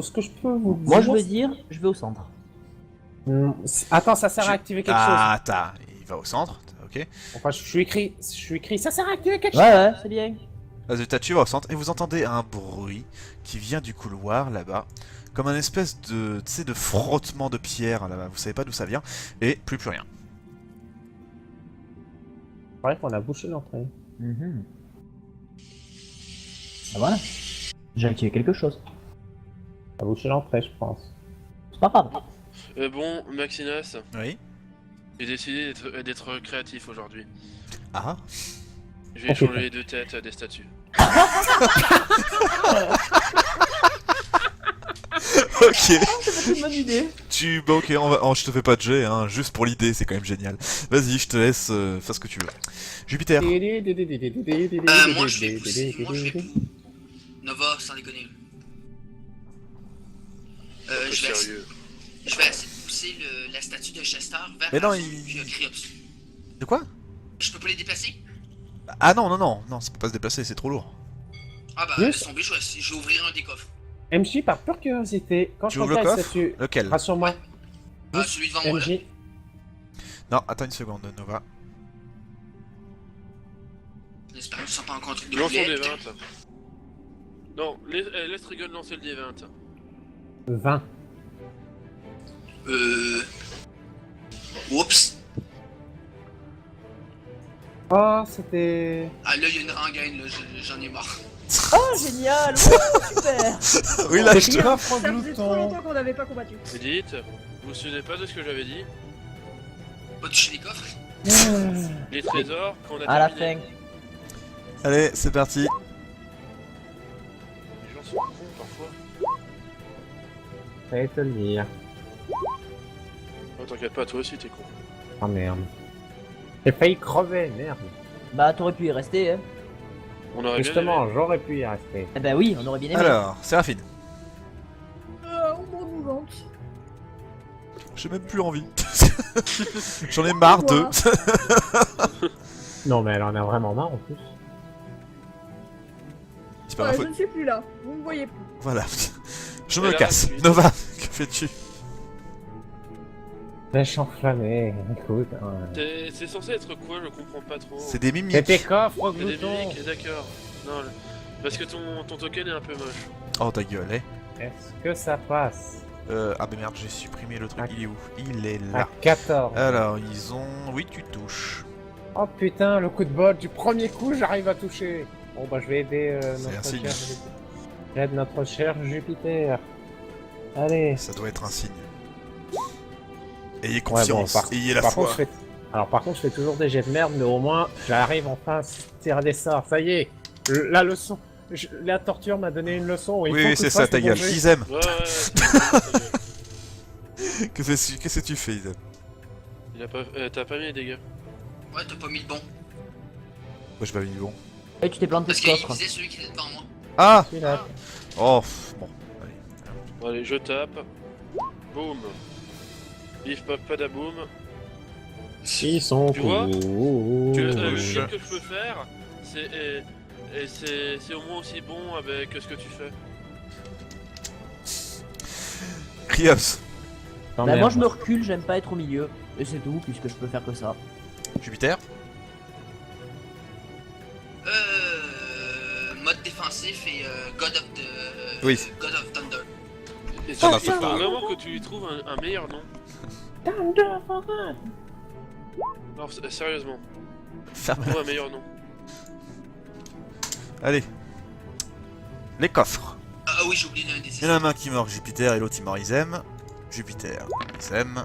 tout ce que je peux vous dire. Moi je veux dire, je vais au centre. Attends, ça sert à activer quelque chose. Ah, attends, il va au centre, ok. Enfin, je suis écrit, ça sert à activer quelque chose. Ouais, c'est bien. Résultat, tu vas au centre et vous entendez un bruit qui vient du couloir là-bas. Comme un espèce de, tu sais, de frottement de pierre là-bas. Vous savez pas d'où ça vient. Et plus rien. C'est vrai qu'on a bouché l'entrée. Ah voilà. J'ai activé quelque chose. On a bouché l'entrée, je pense. C'est pas grave. Bon, Maxinas, Oui. j'ai décidé d'être créatif aujourd'hui. Ah. Je vais changer les deux têtes des statues. Ok. C'est une bonne idée. Bon, ok, je te fais pas de jet, hein, juste pour l'idée, c'est quand même génial. Vas-y, je te laisse faire ce que tu veux. Jupiter. Moi je vais pousser. Nova, sans déconner. Je vais Sérieux. essayer de pousser la statue de Chester vers Mais non, Azul, il- puis Criops. De quoi? Je peux pas les déplacer? Ah non, ça peut pas se déplacer, c'est trop lourd. Ah bah, Yes. laisse tomber, je vais ouvrir un des coffres. MJ, par pure curiosité, quand Tu je ouvres le regarde coffre statue, Lequel? rassure-moi. Ah, celui devant moi là. MJ, Non, attends une seconde, Nova. J'espère que ce sont pas encore un truc de Lançons poulet. des 20. Non, laisse Regan lancer le D20. 20. Oups. Oh, c'était... Ah là, il y a une rengaine là, j'en ai marre. Oh génial, ouais, super. Oui, là, je C'est te... le coffre Ça faisait trop glouton. longtemps qu'on n'avait pas combattu. Edith, vous vous souvenez pas de ce que j'avais dit? Pas toucher les coffres. Les trésors qu'on a À la terminé. fin. Allez, c'est parti. Les gens sont cons parfois. Fallait te le dire. Oh, t'inquiète pas, toi aussi t'es con. Oh merde. J'ai failli crever, merde. Bah t'aurais pu y rester, hein. On aurait bien Justement, j'aurais pu y rester. Eh bah oui, on aurait bien aimé. Alors, Séraphine. On m'en nous vante. J'ai même plus envie. J'en ai marre d'eux. Non, mais elle en a vraiment marre en plus. C'est pas Ouais, ma je faute. ne suis plus là. Vous me voyez plus. Voilà. Je Elle me a casse. raté. Nova, que fais-tu? Lèche enflammée, écoute. C'est censé être quoi? Je comprends pas trop. C'est des C'est mimiques. tes coffres C'est des glouton. mimiques, d'accord. Non, parce que ton token est un peu moche. Oh ta gueule, eh. Est-ce que ça passe? Ah bah merde, j'ai supprimé le truc. Ah. Il est où? Il est À là. 14. Alors, ils ont... Oui, tu touches. Oh putain, le coup de bol du premier coup, j'arrive à toucher. Bon bah je vais aider C'est un notre signe. cher Jupiter. J'aide notre cher Jupiter. Allez. Ça doit être un signe. Ayez Ouais, bon, confiance, ayez la par foi. contre, Alors par contre, je fais toujours des jets de merde, mais au moins, j'arrive enfin à tirer des sorts. Ça y est, la leçon. La torture m'a donné une leçon. Il Oui, faut oui, que c'est je ça, fasse ta le gueule. bon jeu. Isem, Ouais, qu'est-ce que tu fais, Isem? t'as pas mis les dégâts. Ouais, t'as pas mis le bon. Moi, je vais mis bon. Et tu t'es planté Parce ce qu'il coffre. visait celui qui était devant moi. Ah! Celui-là. Oh, bon. Allez. Allez, je tape. Boum. Bif pop padaboum. Ils sont Tu vois cool. Le je- pire que je peux faire, c'est au moins aussi bon avec ce que tu fais. Kriops, Non, Bah merde. moi je me recule, j'aime pas être au milieu. Et c'est tout, puisque je peux faire que ça. Jupiter. Mode défensif et God of the... Oui. God of Thunder. Et Ça il va faut pas. vraiment que tu lui trouves un meilleur nom. Non, sérieusement, Ferme. trouve un meilleur nom. Allez. Les coffres. Ah oui, j'ai oublié l'un des Il y en a un qui meurt Jupiter et l'autre il meurt Isem. Jupiter, Isem.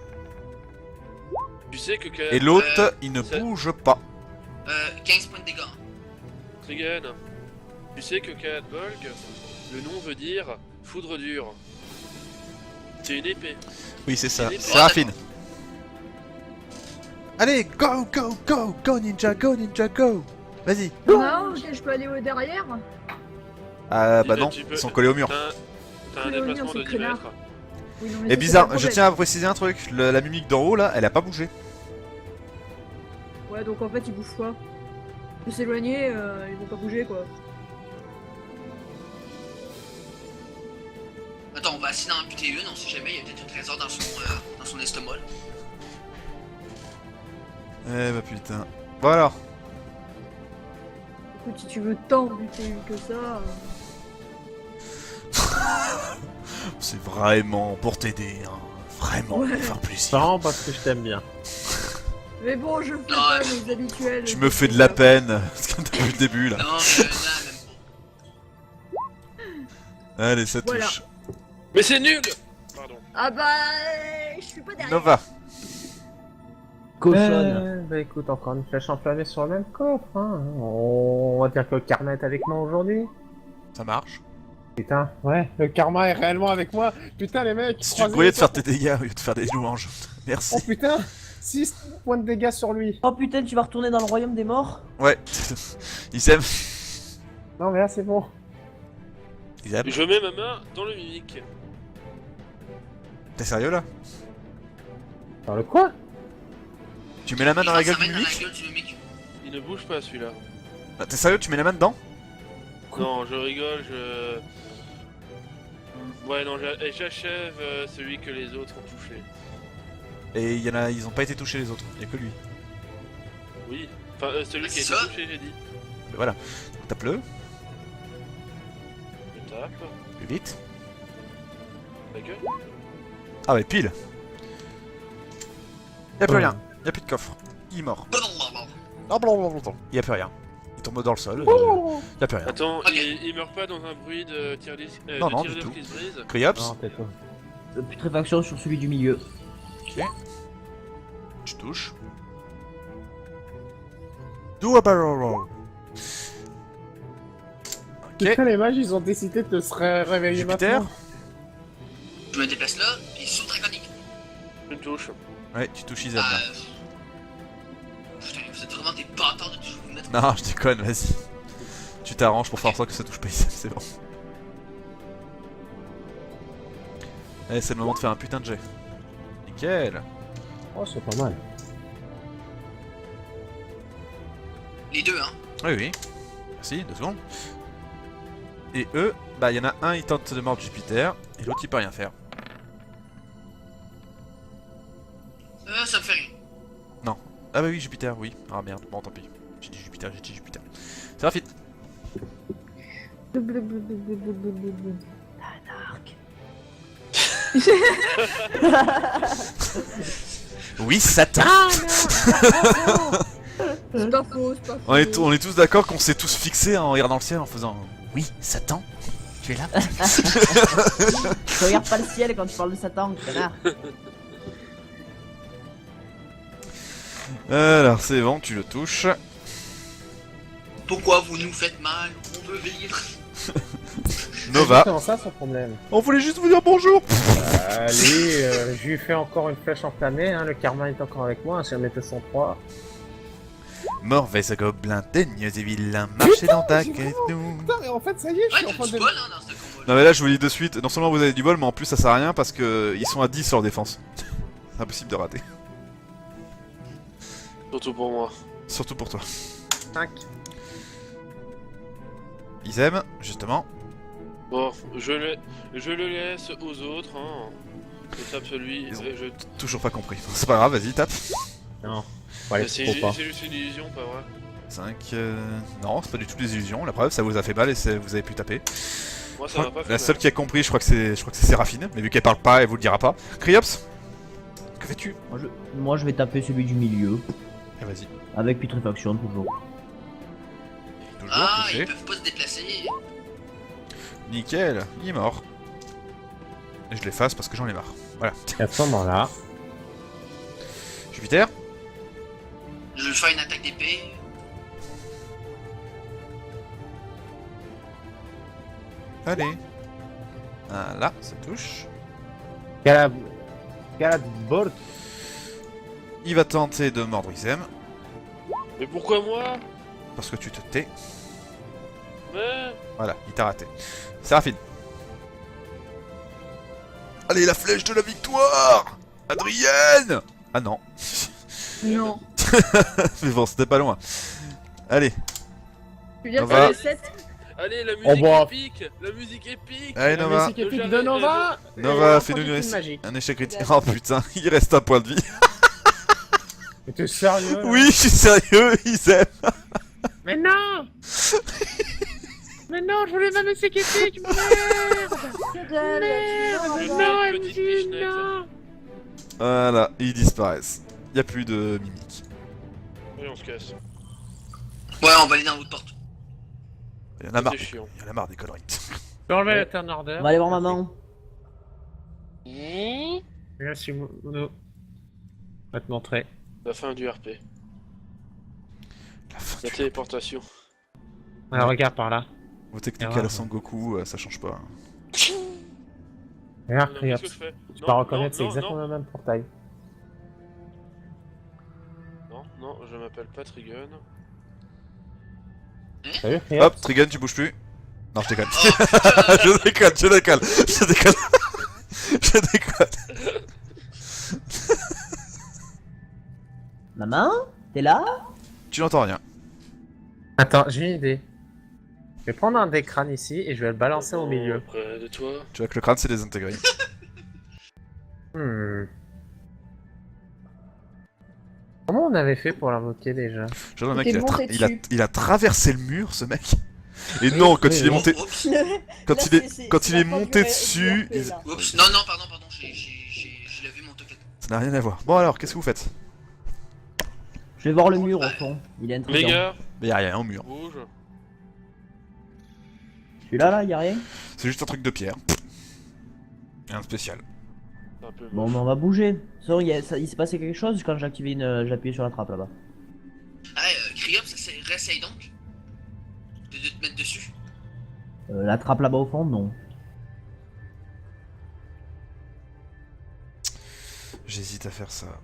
Tu sais que Et l'autre, il ne ça- bouge pas. 15 points de dégâts. Trigan, tu sais que Kaadbolg, le nom veut dire foudre dure. C'est une épée. Oui, c'est ça. Il est- Séraphine. Allez, go, go, go, go ninja, go. Vas-y. Non, ok, je peux aller au derrière. Ah bah Tu non, peux- ils sont collés au mur. T'as un Mais au mur, déplacement c'est de 10 connard. mètres. Oui, non, mais Et ça, bizarre, c'est pas le je tiens à préciser un truc. La mimique d'en haut là, elle a pas bougé. problème. Ouais, donc en fait, ils bouffent quoi? De s'éloigner, ils vont pas bouger quoi. Attends, on va essayer d'en amputer une, on sait jamais, il y a peut-être un trésor dans son estomac. Là. Eh bah putain. Bon alors. Écoute, si tu veux tant buter une que ça. C'est vraiment pour t'aider, hein. Vraiment, Ouais. pour faire plaisir. Non, parce que je t'aime bien. Mais bon, je fais Non, pas mes habituels. Tu me fais de la peine, depuis le début là. Non, mais là, même pas. Allez, ça Voilà. touche. Mais c'est nul. Pardon. Ah bah, je suis pas derrière. Nova. Cochonne. Bah écoute, encore une flèche enflammée sur le même coffre, hein. On va dire que le karma est avec moi aujourd'hui. Ça marche. Putain, ouais, le karma est réellement avec moi. Putain, les mecs. Si tu te croisez brûlais les de faire doigts. tes dégâts au lieu de faire des louanges. Merci. Oh putain, 6 points de dégâts sur lui. Oh putain, tu vas retourner dans le royaume des morts? Ouais. Ils s'aiment. Non mais là c'est bon. Ils aiment. Je mets ma main dans le mimique. T'es sérieux là? Dans le quoi? Tu mets la main Il dans la rentre gueule sa du main dans la mimique? gueule du mimique. Il ne bouge pas celui-là. Ah, t'es sérieux? Tu mets la main dedans? Non, je rigole, je... Ouais, non, j'achève celui que les autres ont touché. Et il y en a, ils ont pas été touchés les autres. Y a que lui. Oui. Enfin, celui qui a été Ça touché, j'ai dit. Mais voilà. Tape-le. Je tape. Plus vite. La gueule. Ah ouais, pile. Y'a plus Ouais. rien. Y'a plus de coffre. Il est mort. Blablabla. Ah blablabla. Y'a plus rien. Il tombe dans le sol. Y'a plus rien. Attends, Ok. il meurt pas dans un bruit de Non, non, de du tirelire tout. qui se brise? Cryops, Non, t'es toi. Putréfaction sur celui du milieu. tu touches. Do a barrel roll. Ok. Putain, les mages ils ont décidé de se réveiller Jupiter. maintenant. Je me déplace là, puis saut draconique. Une touche. Ouais, tu touches Isabelle. Ah, putain, vous êtes vraiment des bâtards de toujours vous mettre. Non, je déconne, vas-y. Tu t'arranges pour faire en sorte que ça touche pas Isabelle, c'est bon. Allez, c'est le moment de faire un putain de jet. Nickel. Oh, c'est pas mal. Les deux, hein. Oui, oui. Merci, 2 secondes. Et eux, bah il y en a un, il tente de mordre Jupiter, et l'autre il peut rien faire. Ça me fait rien. Ah bah oui, Jupiter, oui. Ah merde, bon tant pis. J'ai dit Jupiter. C'est rapide. Oui, Satan. C'est pas faux, c'est pas faux. On est tous d'accord qu'on s'est tous fixés en regardant le ciel en faisant oui, Satan, tu es là. Tu regardes pas le ciel quand tu parles de Satan, connard. Alors c'est bon, tu le touches. Pourquoi vous nous faites mal? On veut vivre. Nova. Comment ça son problème? On voulait juste vous dire bonjour. Allez, je lui fais encore une flèche enflammée, hein, le karma est encore avec moi, si on était 103. Mauvais gobelin, daigneux et vilain, marchez dans ta j'ai quête nous. Putain, mais en fait, ça y est, je Ouais, suis en t'as train du de... bol, hein, dans ce combat. Non mais là je vous dis de suite, non seulement vous avez du bol, mais en plus ça sert à rien parce que ils sont à 10 sur leur défense. C'est impossible de rater. Surtout pour moi. Surtout pour toi. 5. Ils aiment, justement. Bon, je le laisse aux autres, hein. Je tape celui... Ils ont- je... Toujours pas compris. C'est pas grave, vas-y, tape. Non, faut aller C'est trop pas. juste une illusion, pas vrai? 5. Non, c'est pas du tout des illusions. La preuve, ça vous a fait mal et vous avez pu taper. Moi ça m'a pas fait La mal. seule qui a compris, je crois que c'est Séraphine. Mais vu qu'elle parle pas, elle vous le dira pas. Cryops, que fais-tu? Moi je vais taper celui du milieu. Eh, vas-y. Avec putréfaction toujours. Toujours Ah, touché. ils peuvent pas se déplacer. Nickel, il est mort. Et je l'efface parce que j'en ai marre. Voilà. À ce moment-là, Jupiter. Je vais faire une attaque d'épée. Allez. Voilà, ça touche. Galabort, Il va tenter de mordre Isem. Mais pourquoi moi? Parce que tu te tais. Mais... Voilà, il t'a raté. Séraphine. Allez, la flèche de la victoire, Adrienne. Ah non. Non. Mais bon, c'était pas loin. Allez, Tu viens de On va- faire le 7? Allez, la musique Oh, bah. épique. La musique épique. Allez, La Nova. musique épique de Nova. Nova, Et fais-nous un un, magique. un échec critique. Oh putain, il reste un point de vie. Mais t'es sérieux là? Oui, je suis sérieux, ils aiment. Mais non. Mais non, je voulais ma musique épique, merde. Je Non, fais elle une me petite dit pichenette. non. Voilà, ils disparaissent. Y a plus de mimiques. Allez, on se casse. Ouais, on va aller dans l'autre porte. Il y en a marre. C'est chiant. Il y en a marre des conneries. J'ai enlevé la turn order. On va aller voir maman. Merci, Mono. Va te montrer. La fin du RP. La fin La du... téléportation. Alors, regarde par là. Vos techniques Erreur. à la Sangoku, ça change pas. Regarde, Non, regarde. qu'est-ce que je fais? Tu Non, vas reconnaître, c'est non, exactement le même portail. Non, je m'appelle pas Trigun. Salut, regarde. Hop, Trigun, tu bouges plus. Non, je déconne. Je déconne, je déconne. Je déconne. Je déconne. Maman, t'es là? Tu n'entends rien. Attends, j'ai une idée. Je vais prendre un des crânes ici et je vais le balancer au milieu. Près de toi. Tu vois que le crâne c'est désintégré. Comment on avait fait pour l'invoquer déjà? Je vois le mec, T'es il a, monté dessus. il a traversé le mur, ce mec. Et non, quand il est monté, Oups, quand il est monté dessus, oups. Non, pardon, j'ai vu mon token. ça n'a rien à voir. Bon alors, qu'est-ce que vous faites? Je vais voir le mur au fond. Il est Les intriguant. gars, Mais y a rien au mur. bouge. Celui-là, là, y a rien? C'est juste un truc de pierre. Rien de spécial. C'est un peu Bon, moche. mais on va bouger. Il s'est passé quelque chose quand j'ai activé j'ai appuyé sur la trappe là-bas. Ah, Kriop, réessaye donc de te mettre dessus. La trappe là-bas au fond, non. J'hésite à faire ça.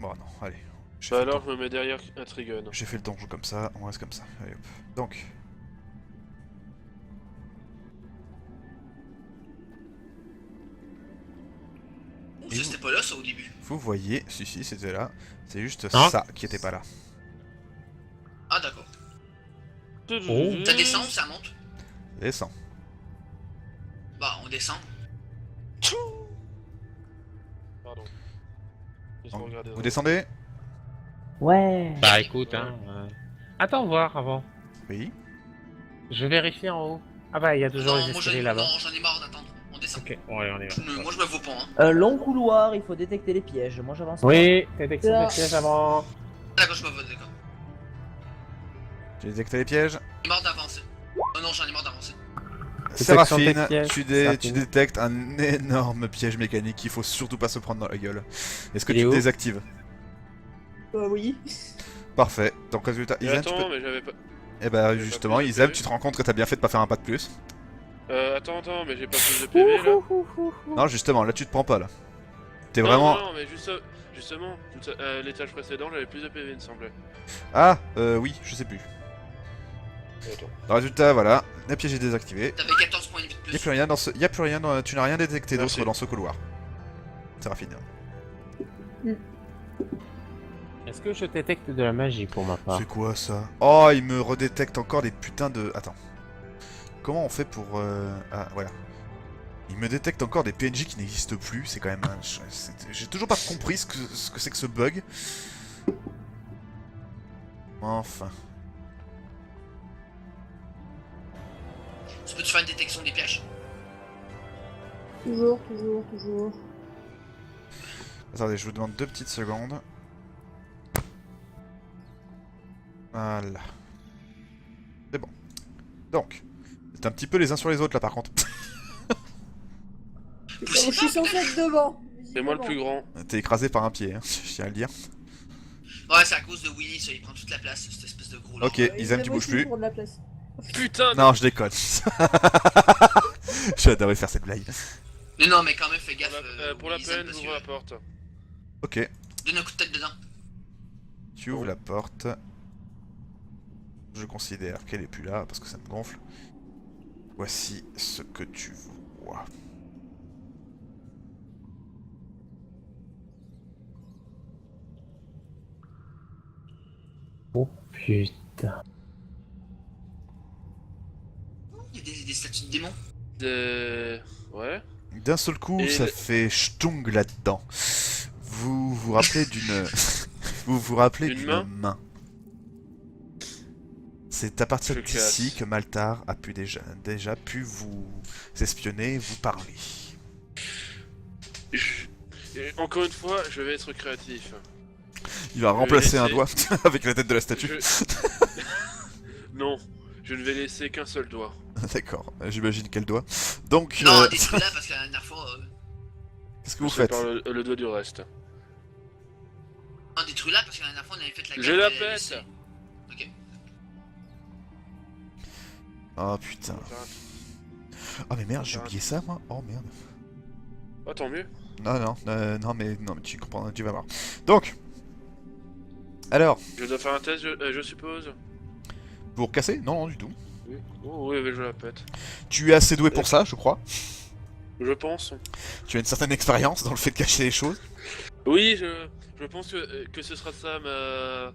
Bon non, allez. J'ai Bah fait le alors, don- je me mets derrière un Trigun. j'ai fait le donjon comme ça, on reste comme ça. Allez hop. Donc, Ou ça, c'était pas là, ça, au début. vous voyez, si c'était là. C'est juste Hein ça qui était pas là. Ah, d'accord. Oh. Ça descend ou ça monte? Descend. Bah, on descend. Pardon. Laisse-moi regarder Vous dans- descendez? Ouais. Bah écoute, hein. Attends voir avant. Oui. Je vérifie en haut. Ah bah il y a toujours les Non, moi escaliers là-bas. j'en ai marre d'attendre. On descend. Ok, bon, allez, on y va. Moi, je me vaux pas, hein. Un long couloir, il faut détecter les pièges. Moi j'avance. Oui, détection des pièges avant. D'accord, je me vaux, d'accord. J'ai détecté les pièges. J'en ai marre d'avancer. Oh non, j'en ai marre d'avancer. Détection des Séraphine, pièges, tu Séraphine. détectes un énorme piège mécanique qu'il faut surtout pas se prendre dans la gueule. Est-ce que Il est tu où le désactives? Oui. Parfait. Donc résultat, Mais Isem, tu attends, peux... mais j'avais pas. Eh bah j'avais justement, pas plus de Isem, PV. tu te rends compte que t'as bien fait de pas faire un pas de plus. Attends, mais j'ai pas plus de PV là. Non, justement, là tu te prends pas là. T'es Non, vraiment... Non, mais justement, l'étage précédent, j'avais plus de PV, il me semblait. Ah, oui, je sais plus. Attends. Le résultat, voilà, le piège est désactivé. T'avais 14 points de vie de Y'a plus. plus rien dans ce... Y'a plus rien, tu n'as rien détecté Merci. d'autre dans ce couloir. Séraphine. Est-ce que je détecte de la magie pour ma part? C'est quoi ça? Oh, il me redétecte encore des putains de... Attends. Comment on fait pour... Ah, voilà. Il me détecte encore des PNJ qui n'existent plus, c'est quand même un... J'ai toujours pas compris ce que c'est que ce bug. Enfin. Tu peux-tu faire une détection des pièges? Toujours. Attendez, je vous demande 2 petites secondes. Voilà. C'est bon. Donc, c'est un petit peu les uns sur les autres là par contre. Je suis censé être devant. C'est moi le plus grand. T'es écrasé par un pied, hein, je tiens à le dire. Ouais, c'est à cause de Willy, ça, il prend toute la place, cette espèce de gros. Ok, Isam, tu bouges plus. Pour de la place. Putain Non, je déconne. J'adorais faire cette blague. Non, mais quand même, fais gaffe. Pour la Willy, Isam, peine, parce j'ouvre la que- porte. Ok, Donne un coup de tête dedans. tu ouvres la porte. Je considère qu'elle est plus là parce que ça me gonfle. Voici ce que tu vois. Oh putain. des statues de démons. Ouais. D'un seul coup, Et ça le- fait ch'tung là-dedans. Vous vous rappelez d'une... vous vous rappelez D'une d'une main main. C'est à partir Je d'ici casse. que Maltar a pu déjà pu vous espionner, vous parler. Et encore une fois, je vais être créatif. Il va vais remplacer un laisser- doigt avec la tête de la statue. Je- Non, je ne vais laisser qu'un seul doigt. D'accord, j'imagine quel doigt. Donc, Non, détruis-la parce que la dernière fois. qu'est-ce que vous Je faites? sépare le doigt du reste. Non, détruis-la parce que la dernière fois on avait fait la Je guerre, la elle avait pète. laissé. Ok. Oh putain. Oh mais merde, j'ai oublié ça moi. Oh merde. Oh, tant mieux. Non mais tu comprends, tu vas voir. Donc, alors, Je dois faire un test, je suppose. pour casser? Non, du tout. Oui. Oh, oui, mais je la pète. Tu es assez doué pour ça, je crois. Je pense. Tu as une certaine expérience dans le fait de cacher les choses. Oui, je pense que ce sera ça ma...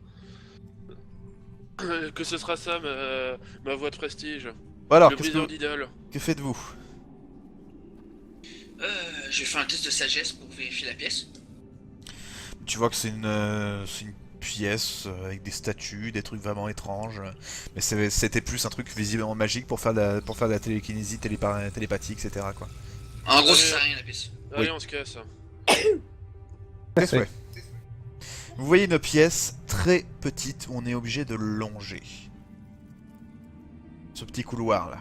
que ce sera ça ma voix de prestige. Alors, Le qu'est-ce briseur d'idole. que faites-vous? Je fais un test de sagesse pour vérifier la pièce. Tu vois que c'est une pièce avec des statues, des trucs vraiment étranges. Mais c'était plus un truc visiblement magique pour faire de la télékinésie, télépathie, etc. quoi. En gros, Ouais. ça sert à rien la pièce. Allez, on se casse. Qu'est-ce que vous voyez une pièce très petite où on est obligé de longer. Ce petit couloir là.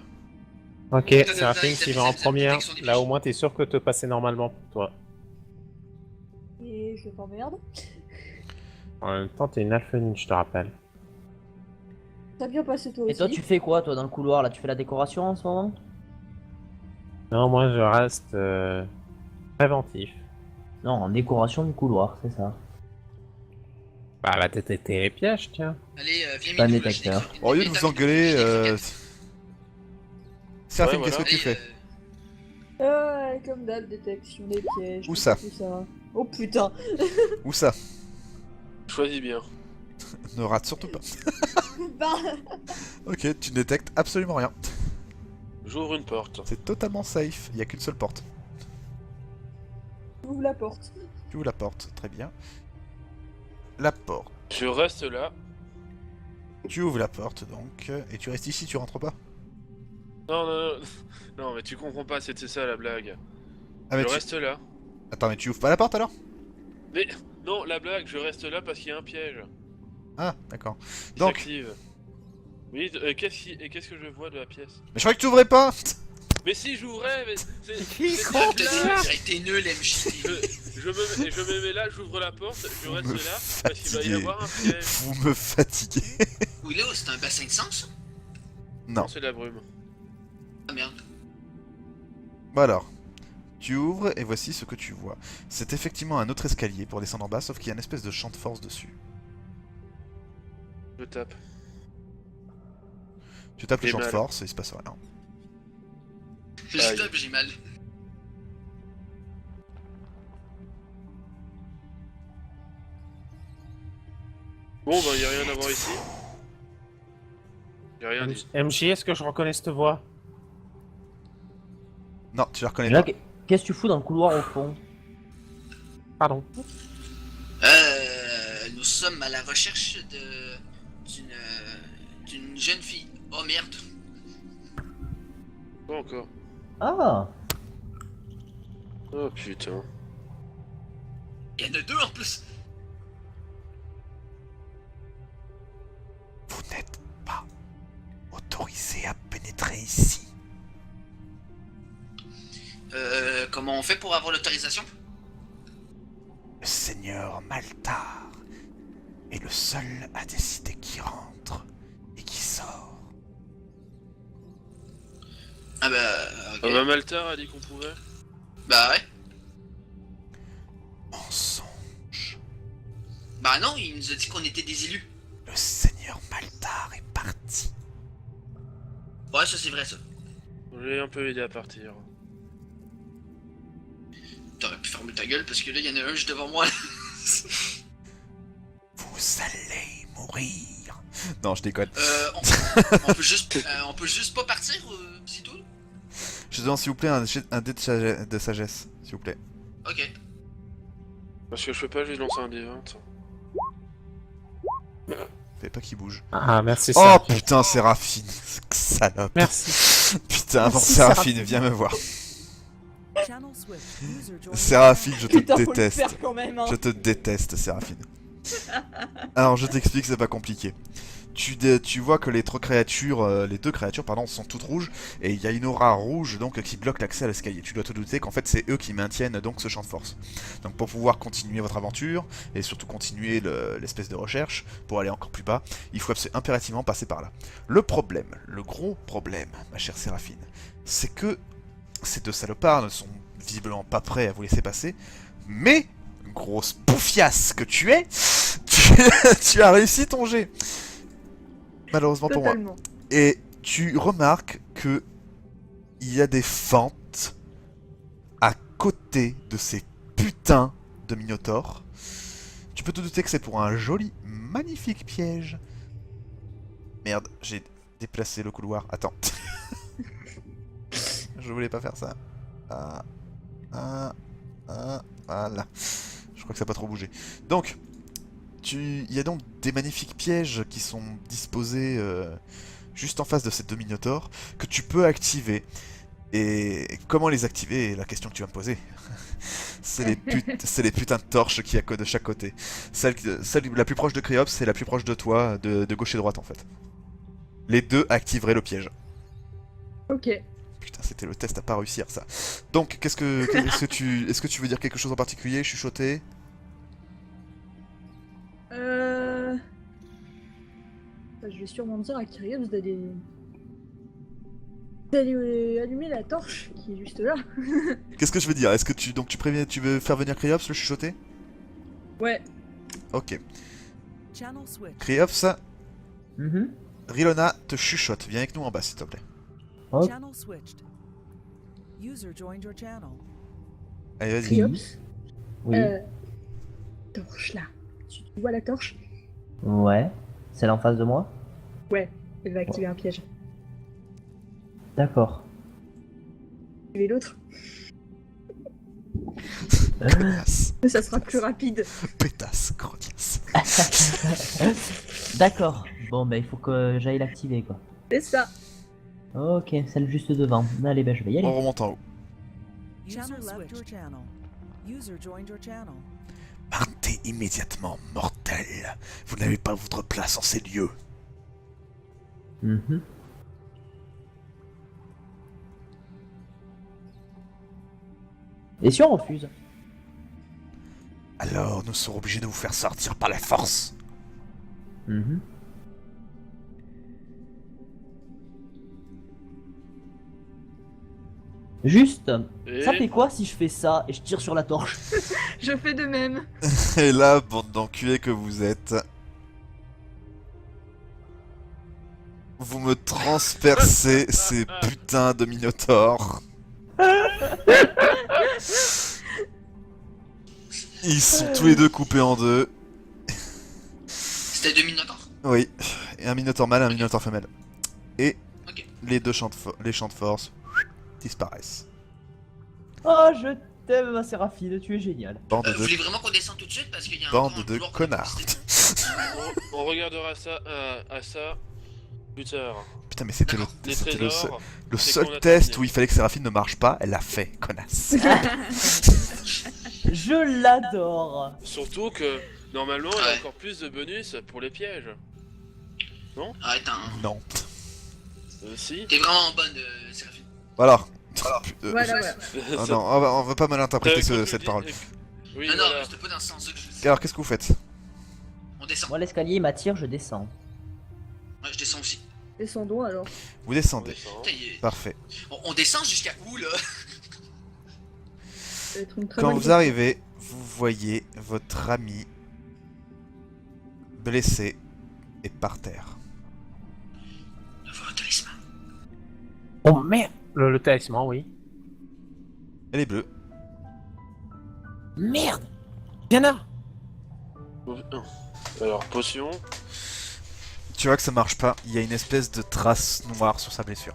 Ok, c'est un film qui va en première. Là, au moins, t'es sûr que te passer normalement pour toi. Et je t'emmerde. En même temps, t'es une alpheline, je te rappelle. T'as bien passé toi aussi. Et toi, tu fais quoi, toi, dans le couloir là? Tu fais la décoration en ce moment? Non, moi, je reste préventif. Non, en décoration du couloir, c'est ça. Bah, va t'éter les pièges, tiens. Allez, viens Pas un Midou, là, détecteur. j'ai des- Au lieu de des- vous engueuler, des- Serafine, Ouais, qu'est-ce que voilà. tu Allez, fais? Comme d'hab, détection des pièges. Où tout ça tout ça. Oh putain. Où ça? Choisis bien. Ne rate surtout pas. Bah, Ok, tu ne détectes absolument rien. J'ouvre une porte. C'est totalement safe, il n'y a qu'une seule porte. ouvre la porte. Tu ouvres la porte, très bien. La porte. Je reste là. Tu ouvres la porte donc, et tu restes ici, tu rentres pas? Non, non, mais tu comprends pas, c'était ça la blague. Ah mais Je tu... reste là. Attends, mais tu ouvres pas la porte alors? Mais non, la blague, je reste là parce qu'il y a un piège. Ah, d'accord. qui Donc, s'active. Oui, qu'est-ce que je vois de la pièce? mais je croyais que tu ouvrais pas! Mais si j'ouvrais, mais c'est Ça la a blague. été nul, MJ. Je me mets là, j'ouvre la porte, je Vous reste me là parce qu'il va y fatiguez. avoir un piège. Vous me fatiguez. Oui, là, c'est un bassin de sens? Non. Non, c'est de la brume. Ah merde. Bon alors, tu ouvres et voici ce que tu vois. C'est effectivement un autre escalier pour descendre en bas, sauf qu'il y a une espèce de champ de force dessus. Je tape. Tu tapes le J'ai champ de mal. force et il se passe rien. Je Aïe. stop, j'ai mal. Bon, bah, y a rien à voir ici. Y a rien dit. MJ, est-ce que je reconnais cette voix? Non, tu la reconnais Déjà, pas. qu'est-ce que tu fous dans le couloir au fond? Pardon. Nous sommes à la recherche d'une jeune fille. Oh merde. Pas encore. Ah! Oh putain. Il y en a deux en plus. Vous n'êtes pas autorisé à pénétrer ici. Comment on fait pour avoir l'autorisation? Le seigneur Maltar est le seul à décider qui rentre et qui sort. Ah bah, ok. Ah bah, Maltar a dit qu'on pouvait. Bah ouais. Mensonge. Bah non, il nous a dit qu'on était des élus. Le seigneur Maltar est parti. Ouais, ça c'est vrai ça. J'ai un peu aidé à partir. T'aurais pu fermer ta gueule parce que là, il y en a un juste devant moi. Vous allez mourir. Non, je déconne. On peut juste pas partir, c'est tout? Je te demande s'il vous plaît un dé de sagesse, s'il vous plaît. Ok. Parce que je peux pas lui lancer un D20. Fais pas qu'il bouge. Ah, merci, Oh Séraphine. putain, Séraphine, salope. Merci. Putain, bon, Merci, Séraphine, Séraphine. viens me voir. Channel switch. User joined. Séraphine, je te Putain, faut le déteste. faire quand même, hein. Je te déteste, Séraphine. Alors, je t'explique, c'est pas compliqué. Tu vois que les deux créatures, pardon, sont toutes rouges, et il y a une aura rouge donc qui bloque l'accès à l'escalier. Tu dois te douter qu'en fait c'est eux qui maintiennent donc ce champ de force. Donc pour pouvoir continuer votre aventure, et surtout continuer l'espèce de recherche, pour aller encore plus bas, il faut impérativement passer par là. Le problème, le gros problème, ma chère Séraphine, c'est que ces deux salopards ne sont visiblement pas prêts à vous laisser passer, mais, grosse bouffiasse que tu es, tu as réussi ton jet. Malheureusement pour moi. Totalement. Et tu remarques que il y a des fentes à côté de ces putains de minotaures. Tu peux te douter que c'est pour un joli, magnifique piège. Merde, j'ai déplacé le couloir. Attends. Je voulais pas faire ça. Voilà. Je crois que ça n'a pas trop bougé. Donc, il y a donc des magnifiques pièges qui sont disposés juste en face de ces deux minotaures que tu peux activer. Et comment les activer est la question que tu vas me poser. C'est les putains de torches qu'il y a de chaque côté. Celle la plus proche de Criops, c'est la plus proche de toi, de gauche et droite en fait. Les deux activeraient le piège. Ok. Putain, c'était le test à pas réussir ça. Donc, est-ce que tu veux dire quelque chose en particulier, chuchoter? Je vais sûrement dire à Kyrios d'aller allumer la torche qui est juste là. Qu'est-ce que je veux dire? Est-ce que tu veux faire venir Criops, le chuchoter? Ouais. Ok. Channel switch. Criops, Mhm. Rilona te chuchote. Viens avec nous en bas, s'il te plaît. Oh. Channel switched. User joined your channel. Allez, vas-y. Criops. Oui. Torche là. Tu vois la torche? Ouais. Celle en face de moi? Ouais. Elle va activer un piège. D'accord. Et l'autre? Pétasse. Ça sera plus rapide. Pétasse, grognasse. D'accord. Bon, bah il faut que j'aille l'activer quoi. C'est ça. Ok, celle juste devant. Allez, bah je vais y aller. On remonte en haut. User left your channel. User joined your channel. Partez immédiatement, mortel. Vous n'avez pas votre place en ces lieux. Mhm. Et si on refuse? Alors, nous serons obligés de vous faire sortir par la force. Mhm. Juste, Et... ça fait quoi si je fais ça et je tire sur la torche? Je fais de même. Et là, bande d'enculés que vous êtes, vous me transpercez ces putains de minotaures. Ils sont tous les deux coupés en deux. C'était 2 minotaures. Oui, et un minotaure mâle et un minotaure femelle. Et Ok. les deux champs de force disparaissent. Oh, je t'aime, ma Séraphine, tu es génial. Bande Vous de, voulez vraiment qu'on descende tout de suite parce qu'il y a un bande grand de couloir qu'on connards. peut visiter. on regardera ça à ça plus tard. Putain, mais c'était Les le trésors, le c'est seul qu'on a test terminé. où il fallait que Séraphine ne marche pas, elle l'a fait, connasse. Je l'adore. Surtout que normalement il y a Ouais. encore plus de bonus pour les pièges. Arrête, hein. Non. Si. T'es vraiment en bonne, Séraphine. Voilà. Voilà, voilà. Ah non, on va pas mal interpréter cette parole. Oui, non, non, voilà. mais c'était pas dans ce sens que je faisais. Alors, qu'est-ce que vous faites? On descend. Moi, l'escalier m'attire, je descends. Ouais, je descends aussi. Descendons alors. Vous descendez. descend. Putain, Parfait. on descend jusqu'à où là? Ça va être une très Quand bonne vous question. arrivez, vous voyez votre ami blessé et par terre. Avoir un talisman. Oh merde. Le talisman, oui. Elle est bleue. Merde. Viens là. Alors, potion. Tu vois que ça marche pas, il y a une espèce de trace noire sur sa blessure.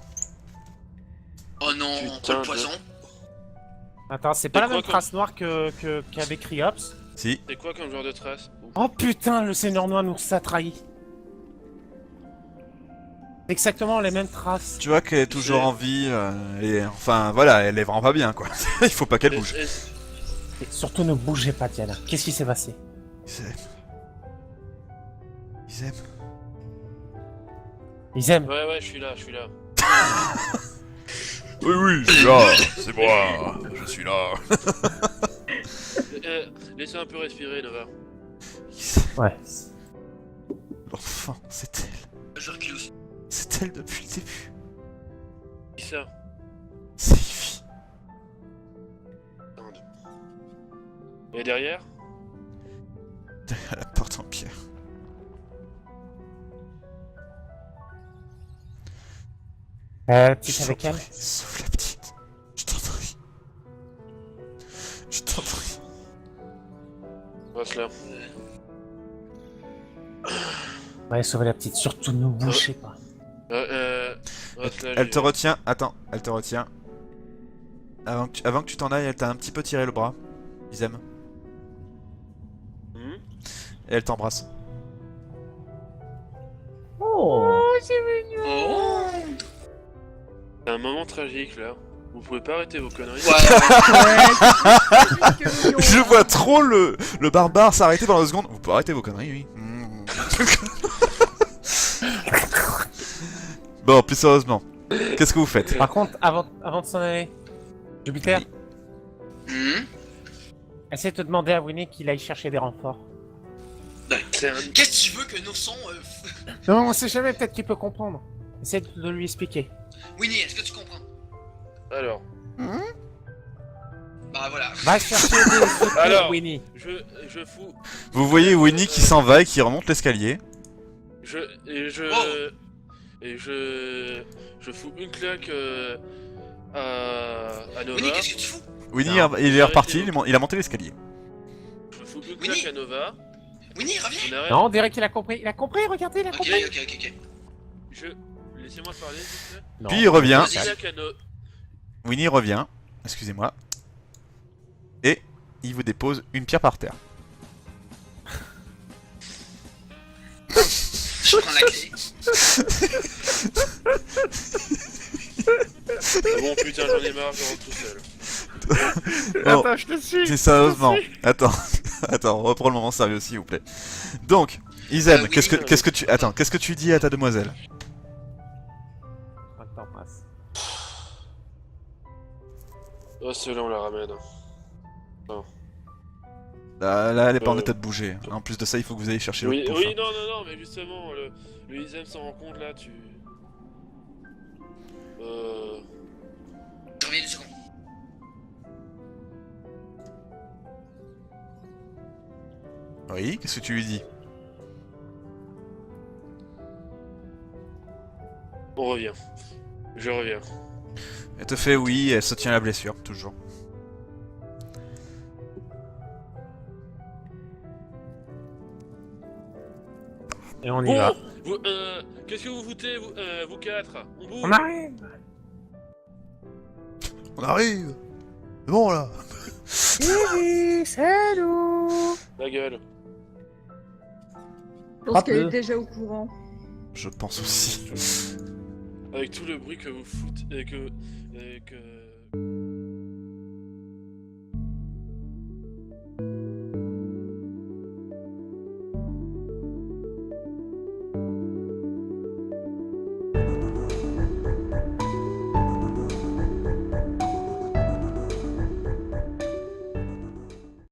Oh non, Putain, le poison. Attends, c'est pas la quoi même comme- trace noire qu'avec Criops? Si. C'est quoi comme genre de trace? Oh putain, le Seigneur Noir nous a trahi. Exactement les mêmes traces. Tu vois qu'elle est toujours en vie, et enfin voilà, elle est vraiment pas bien quoi. Il faut pas qu'elle bouge. Et surtout ne bougez pas, Diana. Qu'est-ce qui s'est passé? Ils aiment. Ils aiment. Ils aiment. Ouais, je suis là. Oui, je suis là, c'est moi, je suis là. Laissez un peu respirer, Nova. Ouais. L'enfant, c'est elle. Je recule aussi. C'est elle depuis le début. Qui ça? C'est Ivy. Attends. Et derrière? Derrière la porte en pierre. Petite avec elle. Sauve la petite. Je t'en prie. Je t'en prie. Reste là. Ouais, sauvez la petite. Surtout ne bougez pas. Reste là. Elle te retient. Attends, elle te retient. Avant que tu t'en ailles, elle t'a un petit peu tiré le bras. Ils aiment. Hmm. Et elle t'embrasse. Oh. Oh. C'est un moment tragique là. Vous pouvez pas arrêter vos conneries. Je vois trop le barbare s'arrêter pendant 2 secondes. Vous pouvez arrêter vos conneries, oui. Bon, plus sérieusement, qu'est-ce que vous faites? Par contre, avant de s'en aller, Jupiter, essaie de te demander à Winnie qu'il aille chercher des renforts. C'est un... Qu'est-ce que tu veux que nos sons... Non, on sait jamais, peut-être qu'il peut comprendre. Essaie de lui expliquer. Winnie, est-ce que tu comprends? Alors, Bah voilà. Va chercher des secours, Alors. Winnie. je fous... Vous voyez Winnie qui s'en va et qui remonte l'escalier. Je fous une claque à Nova. Winnie, qu'est-ce que tu fous? Winnie, Non. il est reparti, il a monté l'escalier. Je fous une Winnie. claque à Nova. Winnie, reviens. On arrête. Non, on dirait qu'il a compris. Il a compris, regardez, il a Ok, compris. ok. Laissez-moi parler, s'il vous plaît. Non. Puis il revient. Une claque à No- Winnie revient. Excusez-moi. Et il vous dépose une pierre par terre. Je prends la clé. Ah bon, putain, j'en ai marre, je rentre tout seul. Bon, Attends, je te suis. c'est sérieusement. Attends, on reprend le moment sérieux s'il vous plaît. Donc, Izem, oui, qu'est-ce que tu dis à ta demoiselle? Attends, passe. Oh, ceux-là, on la ramène. Là, elle est pas en état de bouger. En plus de ça, il faut que vous ayez chercher Oui, l'autre oui, pouf, hein. non, mais justement, le Izem s'en rend compte là, tu. Je reviens 2 secondes. Oui, qu'est-ce que tu lui dis? On revient. Je reviens. Elle te fait oui, elle se tient à la blessure, toujours. Et on y va. Vous, qu'est-ce que vous foutez, vous quatre? On bouge. On arrive. On arrive! C'est bon là! Oui, c'est nous. La gueule. Je pense Frappe-le. qu'elle est déjà au courant. Je pense aussi. Avec tout le bruit que vous foutez et que